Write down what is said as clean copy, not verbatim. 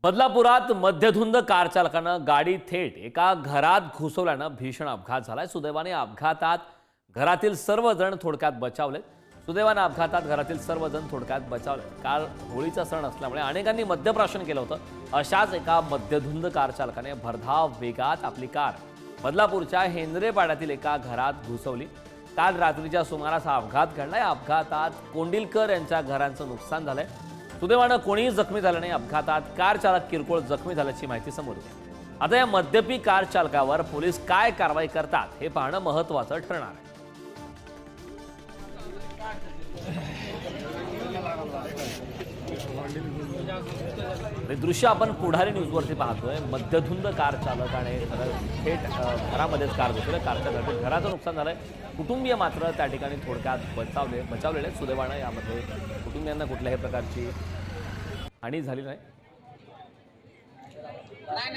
बदलापुरात मध्यधुंद car चालकानं गाडी थेट एका घरात घुसवल्यानं भीषण अपघात झालाय। सुदैवाने अपघातात घरातील सर्वजण थोडक्यात बचावले। काल होळीचा सण असल्यामुळे अनेकांनी मद्यप्राशन केलं होतं। अशाच एका मध्यधुंद कार चालकाने भरधाव वेगात आपली कार बदलापूरच्या हेंद्रेपाड्यातील एका घरात घुसवली। काल रात्रीच्या सुमारास हा अपघात घडला। या अपघातात कोंडिलकर यांच्या घरांचं नुकसान झालंय। सुदैवानं कोणीही जखमी झालं नाही। अपघातात कार चालक किरकोळ जखमी झाल्याची माहिती समोर येते। आता या मद्यपी कार चालकावर पोलीस काय कारवाई करतात हे पाहणं महत्त्वाचं ठरणार आहे। हे दृश्य आपण पुढारी न्यूजवरती पाहतोय। मध्यधुंद कार चालकाने थेट घरामध्येच कार घुसवली। कारच्या घराचं नुकसान झालंय। कुटुंबीय मात्र त्या ठिकाणी थोडक्यात बचावलेले। सुदैवानं यामध्ये कुटुंबियांना कुठल्याही प्रकारची हानी झाली नाही। नाही